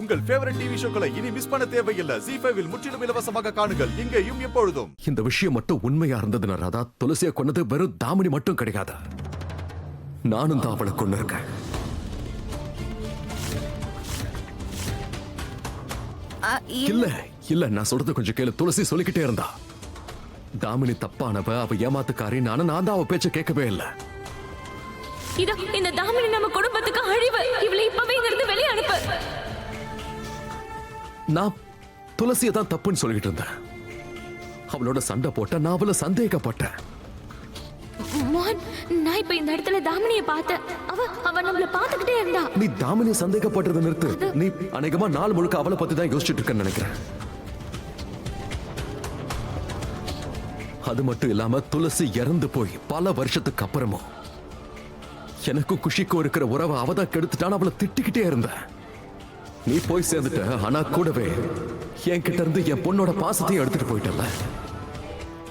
உங்கள் favourite TV ஷோக்களை இனி miss பண்ண தேவையில்லை. ZEE5 இல் முற்றிலும் இலவசமாக காணுங்கள், இங்கேயும் எப்பொழுதும். இந்த விஷயம் மட்டும் உண்மையா இருந்ததுன்னா ராதா, துளசியை கொன்னது வெறும் தாமினி மட்டும் கிடையாது, நானும் தான் அவளை கொண்டு இருக்கேன். இல்ல இல்ல, நான் சொல்றது கொஞ்சம் கேளு. துளசி சொல்லிக்கிட்டே இருந்தா தாமினி தப்பானவ, அவ ஏமாத்துக்காரி. நான் தான் அவ பேச்ச கேட்கவே இல்ல. இந்த தாமினி நம்ம குடும்பத்துக்கு அழிவு. இவளை இப்பவே இங்கிருந்து வெளியே அனுப்பு. நான் துளசியை தான் தப்புன்னு சொல்லிட்டு இருந்தேன். அவளோட சண்டை போட்ட நான் அவளை சந்தேகப்பட்டேன். மோகன், நான் இப்ப இந்த இடத்துல தாமினியை பார்த்தேன். அவ நம்மள பாத்துக்கிட்டே இருந்தா. நீ தாமினி சந்தேகப்படுறத நிறுத்து. நீ அநேகமா நாள் முழுக்க அவளை பத்தி தான் யோசிச்சுட்டு இருக்கன்னு நினைக்கிறேன். அது மட்டும் இல்லாம துளசி இறந்து போய் பல வருஷத்துக்கு அப்புறமும் எனக்கும் குஷிக்கும் இருக்கிற உறவை அவதான் கெடுத்துட்டான்னு அவளை திட்டிக்கிட்டே இருந்த. நீ போய் சேர்ந்துட்ட, ஆனா கூடவே என்கிட்ட இருந்து என் பொண்ணோட பாசத்தையும் எடுத்துட்டு போயிட்டல.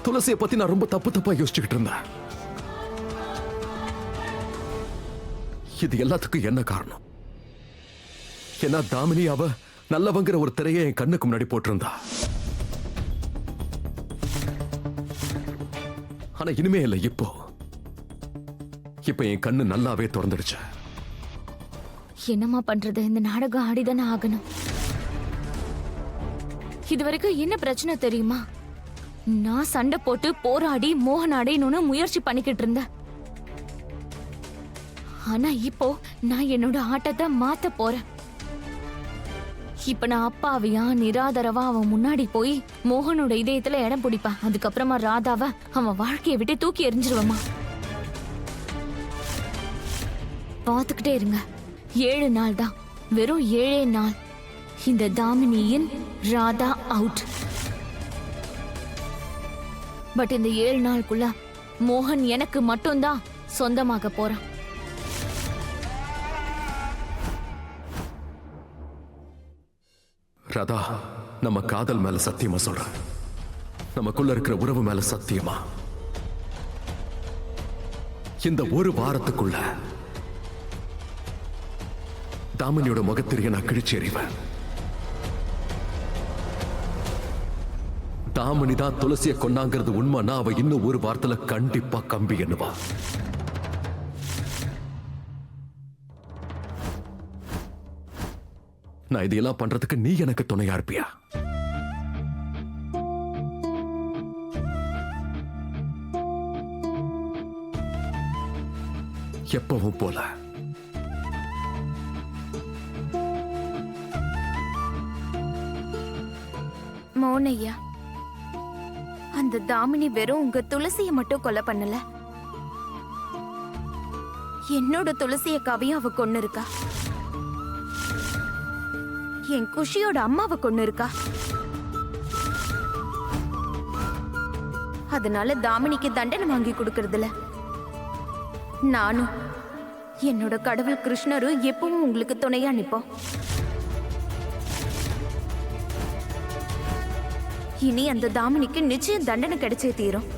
துளசியை பத்தி நான் ரொம்ப தப்பா யோசிச்சுக்கிட்டு இருந்தேன். இது எல்லாத்துக்கும் என்ன காரணம்? ஏன்னா தாமினி அவ நல்லவங்கிற ஒரு திரையை என் கண்ணுக்கு முன்னாடி போட்டிருந்தா. ஆனா இனிமே இல்லை. இப்ப என் கண்ணு நல்லாவே திறந்துடுச்சு. என்னமா பண்றது? இந்த நாடகம் ஆடிதானே ஆகணும். இதுவரைக்கும் என்ன பிரச்சனை தெரியுமா? நான் சண்டை போட்டு போராடி மோகன் அடையணும்னு முயற்சி பண்ணிக்கிட்டு இருந்தேன். ஆனா இப்போ நான் என்னோட ஆட்டத்தை மாத்த போறேன். இப்ப நான் அப்பாவியா நிராதரவா அவன் முன்னாடி போய் மோகனோட இதயத்துல இடம் பிடிப்பேன். அதுக்கப்புறமா ராதாவ அவன் வாழ்க்கையை விட்டு தூக்கி எறிஞ்சிருவமா. பாத்துக்கிட்டே இருங்க. 7 நாள் தான், வெறும் 7 நாள். இந்த தாமினியின் ராதா அவுட். பட் இந்த 7 நாளுக்குள்ள மோகன் எனக்கு மட்டும்தான் சொந்தமாக போறான். ராதா, நம்ம காதல் மேல சத்தியமா சொல்றேன். நமக்குள்ள இருக்கிற உறவு மேல சத்தியமா. இந்த ஒரு வாரத்துக்குள்ள தாமினியோட முகத்திரிய நான் கிழிச்சு எறிவேன். தாமினி தான் துளசியை கொண்டாங்கிறது உண்மைன்னா அவ இன்னும் ஒரு வாரத்துல கண்டிப்பா கம்பி எண்ணுவா. நான் இதையெல்லாம் பண்றதுக்கு நீ எனக்கு துணையா இருப்பியா? எப்பவும் போல. மோனையா, அந்த தாமினி வெறும் உங்க துளசியை மட்டும் கொலை பண்ணல, என்னோட துளசிய கவியும் அவ கொன்னு இருக்கா. என் குஷியோட அம்மாவை கொன்னு இருக்கா. அதனால தாமினிக்கு தண்டனை வாங்கி கொடுக்கறதுல நானும் என்னோட கடவுள் கிருஷ்ணரும் எப்பவும் உங்களுக்கு துணையா நிப்போம். இனி அந்த தாமினிக்கு நிச்சயம் தண்டனை கிடைச்சே தீரும்.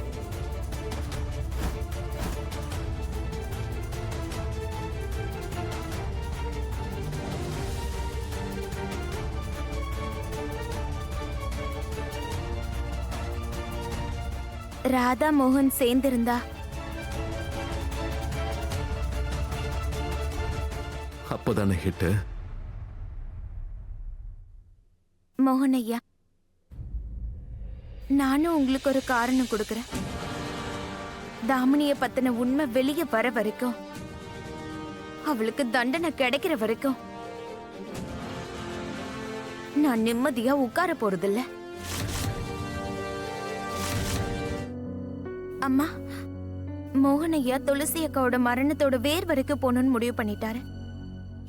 ராதா மோகன் சேர்ந்திருந்தா அப்பதானே ஹிட்டு. மோகன் ஐயா, நானும் உங்களுக்கு ஒரு காரணம் கொடுக்கறேன். தாமினிய பத்தின உண்மை வெளியே வர வரைக்கும், அவளுக்கு தண்டனை கிடைக்கிற வரைக்கும் நான் நிம்மதியா உட்கார போறதில்ல. அம்மா, மோகன் ஐயா துளசி அக்காவோட மரணத்தோட வேர் வரைக்கும் போகணும்னு முடிவு பண்ணிட்டாரு.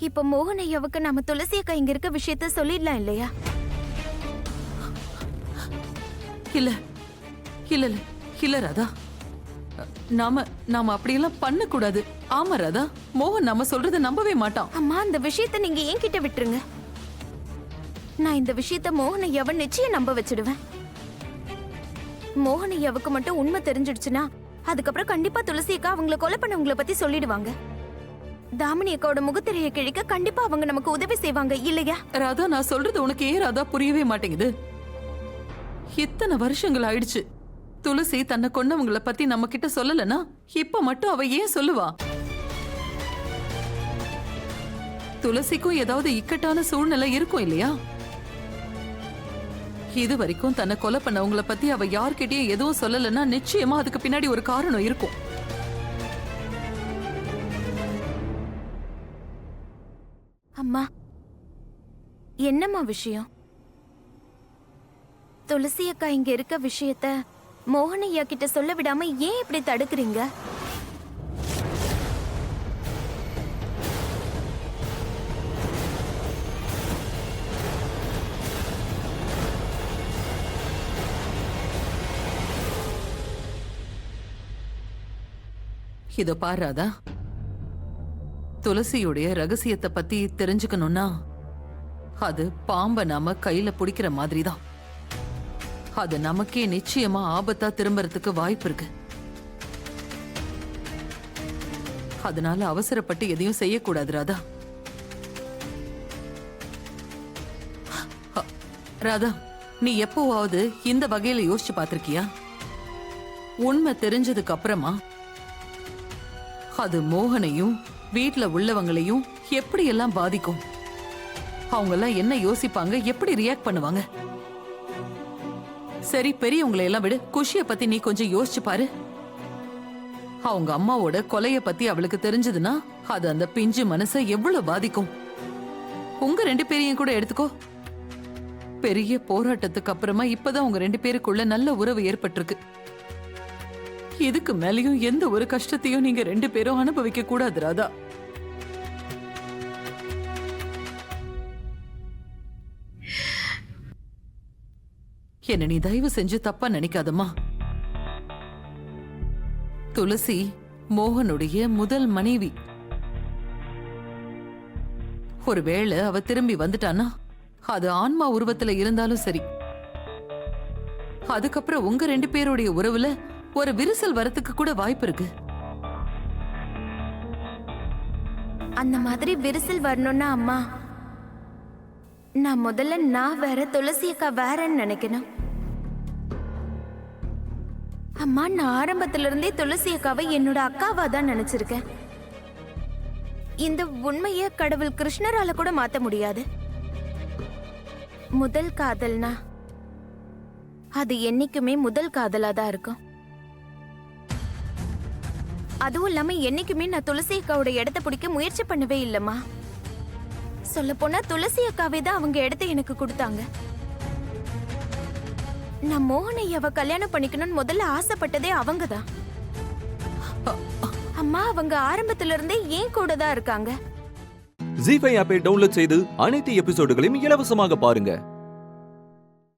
இப்ப மோகன் ஐயாவுக்கு நம்ம துளசி அக்கா இங்க இருக்க விஷயத்த சொல்லிடலாம் இல்லையா? இல்ல இல்ல இல்ல இல்ல ராதா, நாம அப்படியெல்லாம் பண்ண கூடாது. ஆமா ராதா, மோகன் நம்ம சொல்றத நம்பவே மாட்டான். அம்மா, அந்த விஷயத்த நீங்க என்கிட்ட விட்டுருங்க. நான் இந்த விஷயத்த மோகன் ஐயாவை நிச்சயம் நம்ப வச்சிடுவேன். மோகன் ஐயாவுக்கு மட்டும் உண்மை தெரிஞ்சிடுச்சுன்னா அதுக்கப்புறம் கண்டிப்பா துளசி அக்கா அவங்கள கொலை பண்ணவங்கள பத்தி சொல்லிடுவாங்க. தாமினி அக்காவோட முகத்திரையை கிழிக்க கண்டிப்பா அவங்க நமக்கு உதவி செய்வாங்க இல்லையா? ராதா, நான் சொல்றது உனக்கு ஏன் ராதா புரியவே மாட்டேங்குது? இத்தனை வருஷங்கள் ஆயிடுச்சு. துளசி தன்னை கொன்னவங்கள பத்தி நம்ம கிட்ட சொல்லலனா இப்ப மட்டும் அவ ஏன் சொல்லுவா? துளசிக்கும் ஏதாவது இக்கட்டான சூழ்நிலை இருக்கும் இல்லையா? இது வரைக்கும் தன்னை கொலை பண்ணவங்கள பத்தி அவ யார்கிட்டயும் எதுவும் சொல்லலன்னா நிச்சயமா அதுக்கு பின்னாடி ஒரு காரணம் இருக்கும். அம்மா, என்னம்மா விஷயம்? துளசி அக்கா இங்க இருக்க விஷயத்த மோகனையா கிட்ட சொல்ல விடாம ஏன் இப்படி தடுக்கிறீங்க? இதோ பாரு ராதா, துளசியுடைய ரகசியத்தை பத்தி தெரிஞ்சுக்கணும்னா அது பாம்ப நாம கையில பிடிக்கிற மாதிரிதான். அது நமக்கே நிச்சயமா ஆபத்தா திரும்பறதுக்கு வாய்ப்பு இருக்கு. அதனால அவசரப்பட்டு எதையும் செய்யக்கூடாது ராதா. ராதா, நீ எப்போவாவது இந்த வகையில யோசிச்சு பார்த்திருக்கியா? உண்மை தெரிஞ்சதுக்கு அப்புறமா அது மோகனையும் வீட்ல உள்ளவங்களையும் எப்படி எல்லாம் பாதிக்கும்? அவங்க எல்லாம் என்ன யோசிப்பாங்க, எப்படி ரியாக்ட் பண்ணுவாங்க? சரி, பெரியவங்களை எல்லாம் விடு. குஷிய பத்தி நீ கொஞ்சம் யோசிச்சு பாரு. அவங்க அம்மாவோட கொலைய பத்தி அவளுக்கு தெரிஞ்சதுன்னா அது அந்த பிஞ்சு மனசை எவ்வளவு பாதிக்கும்? உங்க 2 பேரையும் கூட எடுத்துக்கோ. பெரிய போராட்டத்துக்கு அப்புறமா இப்பதான் உங்க 2 பேருக்குள்ள நல்ல உறவு ஏற்பட்டிருக்கு. இதுக்கு மேலயும் எந்த ஒரு கஷ்டத்தையும் நீங்க 2 பேரும் அனுபவிக்க கூடாது ராதா. என்ன நீ தயவு செஞ்சு தப்பா நினைக்காதம்மா. துளசி மோகனுடைய முதல் மனைவி. ஒருவேளை அவ திரும்பி வந்துட்டானா அது ஆன்மா உருவத்துல இருந்தாலும் சரி, அதுக்கப்புறம் உங்க 2 பேருடைய உறவுல ஒரு விரிசல் வரத்துக்கு கூட வாய்ப்பு இருக்கு. அந்த மாதிரி விரிசல் வரணும்னா அம்மா, நான் முதல்ல நான் வேற, துளசி அக்கா வேறன்னு நினைக்கணும். அம்மா, நான் ஆரம்பத்துல இருந்தே துளசி அக்காவை என்னோட அக்காவா தான் நினைச்சிருக்கேன். இந்த உண்மைய கடவுள் கிருஷ்ணரால கூட மாத்த முடியாது. முதல் காதல்னா அது என்னைக்குமே முதல் காதலா தான் இருக்கும். அதுவும் இல்லாம என்னைக்குமே நான் துளசி அக்காவோட இடத்தை பிடிக்க முயற்சி பண்ணவே இல்லம்மா. சொல்ல போனா துளசி அக்காவே தான் அவங்க இடத்தை எனக்கு கொடுத்தாங்க. நான் மோகனையாவை கல்யாணம் பண்ணிக்கணும்னு முதல்ல ஆசைப்பட்டதே அவங்கதான். அம்மா, அவங்க ஆரம்பத்துல இருந்தே ஏன் கூட தான் இருக்காங்க. ஜீ5 ஆப்பை டவுன்லோட் செய்து அனைத்து எபிசோடுகளையும் இலவசமாக பாருங்க.